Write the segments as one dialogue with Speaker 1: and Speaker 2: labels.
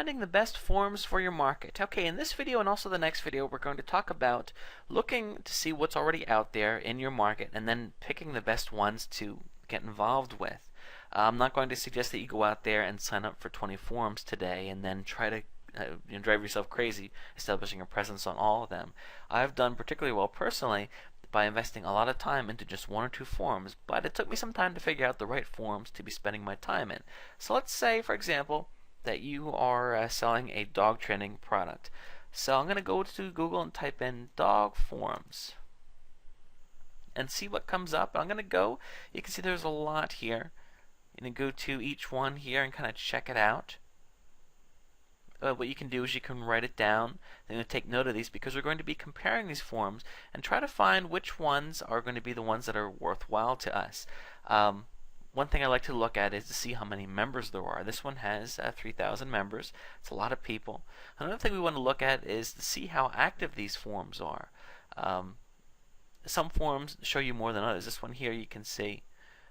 Speaker 1: finding the best forums for your market. Okay, in this video and also the next video, we're going to talk about looking to see what's already out there in your market and then picking the best ones to get involved with. I'm not going to suggest that you go out there and sign up for 20 forums today and then try to drive yourself crazy establishing a presence on all of them. I've done particularly well personally by investing a lot of time into just one or two forums, but it took me some time to figure out the right forums to be spending my time in. So let's say, for example, that you are selling a dog training product. So I'm going to go to Google and type in dog forums and see what comes up. I'm going to go, you can see there's a lot here. You can go to each one here and kind of check it out. What you can do is you can write it down. Then you take note of these because we're going to be comparing these forums and try to find which ones are going to be the ones that are worthwhile to us. One thing I like to look at is to see how many members there are. This one has 3,000 members. It's a lot of people. Another thing we want to look at is to see how active these forums are. Some forums show you more than others. This one here you can see,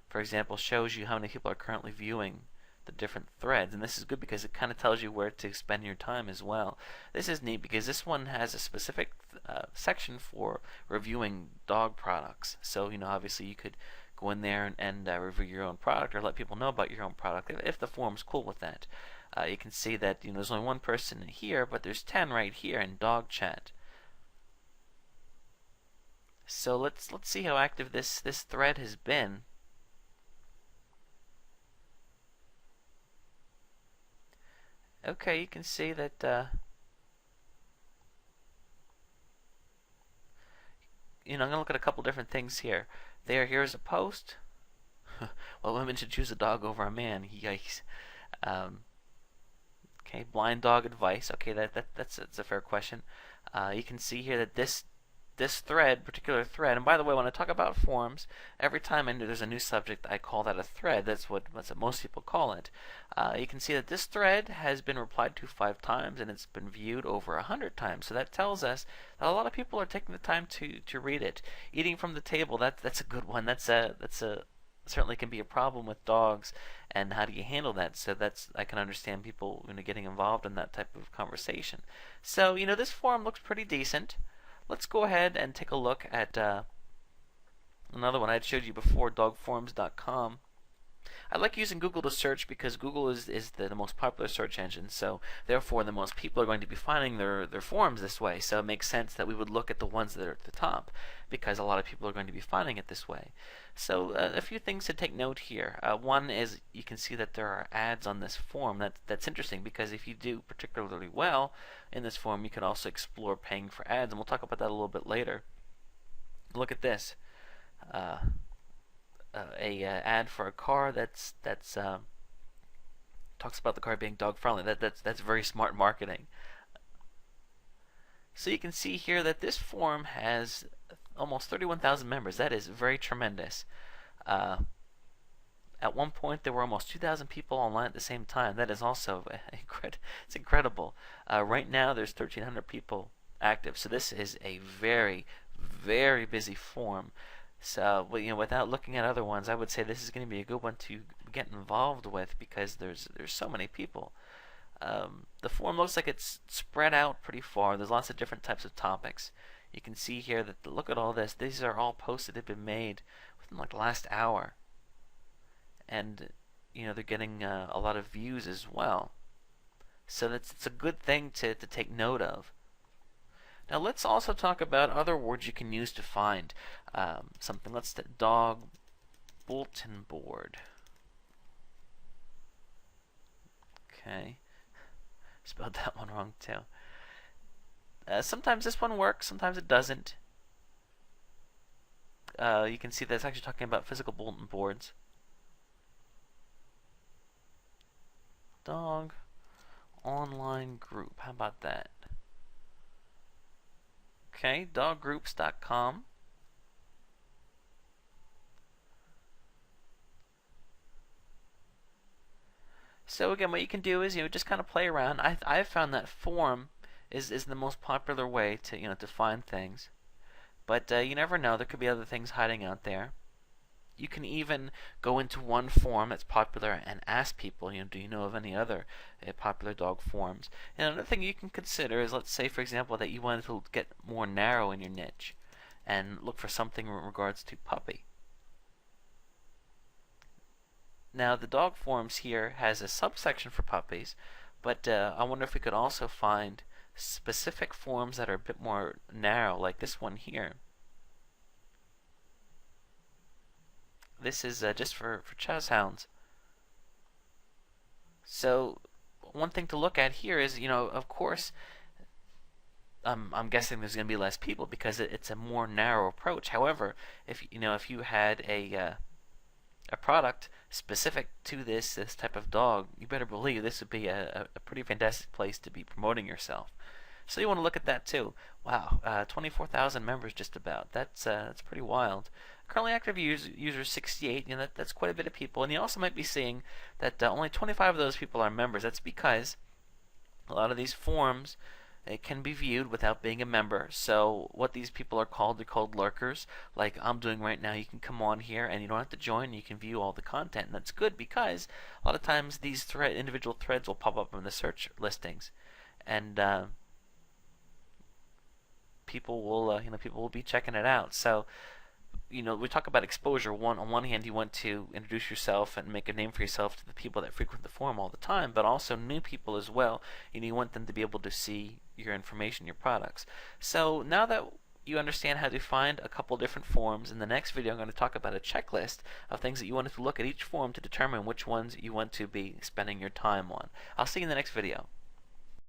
Speaker 1: for example, shows you how many people are currently viewing the different threads, and this is good because it kind of tells you where to spend your time as well. This is neat because this one has a specific section for reviewing dog products. So obviously you could go in there and review your own product or let people know about your own product if the forum's cool with that. You can see that there's only one person here, but there's 10 right here in dog chat. So let's see how active this thread has been. Okay, you can see that I'm going to look at a couple different things here. Here's a post. Well, women should choose a dog over a man. Yikes. Okay, blind dog advice. Okay, that's a fair question. You can see here that this particular thread, and by the way, when I talk about forums, every time there's a new subject, I call that a thread. That's what most people call it. You can see that this thread has been replied to 5 times, and it's been viewed over 100 times. So that tells us that a lot of people are taking the time to read it. Eating from the table, that's a good one. That's certainly can be a problem with dogs, and how do you handle that? So I can understand people getting involved in that type of conversation. So this forum looks pretty decent. Let's go ahead and take a look at another one I had showed you before, dogforums.com. I like using Google to search because Google is the most popular search engine, so therefore the most people are going to be finding their forums this way. So it makes sense that we would look at the ones that are at the top because a lot of people are going to be finding it this way. So a few things to take note here. One is you can see that there are ads on this forum. That's interesting because if you do particularly well in this forum, you can also explore paying for ads, and we'll talk about that a little bit later. Look at this. Ad for a car that's talks about the car being dog friendly. That's very smart marketing. So you can see here that this forum has almost 31,000 members. That is very tremendous. At one point there were almost 2,000 people online at the same time. That is also it's incredible. Right now there's 1,300 people active. So this is a very, very busy forum. So without looking at other ones, I would say this is going to be a good one to get involved with because there's so many people. The forum looks like it's spread out pretty far. There's lots of different types of topics. You can see here that look at all this. These are all posts that have been made within like the last hour, and they're getting a lot of views as well. So it's a good thing to take note of. Now let's also talk about other words you can use to find something. Let's dog bulletin board. Okay, spelled that one wrong too. Sometimes this one works, sometimes it doesn't. You can see that it's actually talking about physical bulletin boards. Dog online group. How about that? Okay, doggroups.com. So again, what you can do is just kind of play around. I've found that forum is the most popular way to to find things, but you never know. There could be other things hiding out there. You can even go into one forum that's popular and ask people, do you know of any other popular dog forums? And another thing you can consider is, let's say, for example, that you wanted to get more narrow in your niche and look for something in regards to puppy. Now, the dog forums here has a subsection for puppies, but I wonder if we could also find specific forums that are a bit more narrow, like this one here. This is just for Chaz Hounds. So one thing to look at here is, of course, I'm guessing there's going to be less people because it's a more narrow approach. However, if you had a product specific to this type of dog, you better believe this would be a pretty fantastic place to be promoting yourself. So you want to look at that too. Wow, 24,000 members just about. That's pretty wild. Currently active users 68. That's quite a bit of people. And you also might be seeing that only 25 of those people are members. That's because a lot of these forums, it can be viewed without being a member. So what these people are called, they're called lurkers, like I'm doing right now. You can come on here and you don't have to join. You can view all the content, and that's good because a lot of times these individual threads will pop up in the search listings, and people will be checking it out. So we talk about exposure. On one hand, you want to introduce yourself and make a name for yourself to the people that frequent the forum all the time, but also new people as well. You want them to be able to see your information, your products. So now that you understand how to find a couple different forums, in the next video I'm going to talk about a checklist of things that you want to look at each forum to determine which ones you want to be spending your time on. I'll see you in the next video.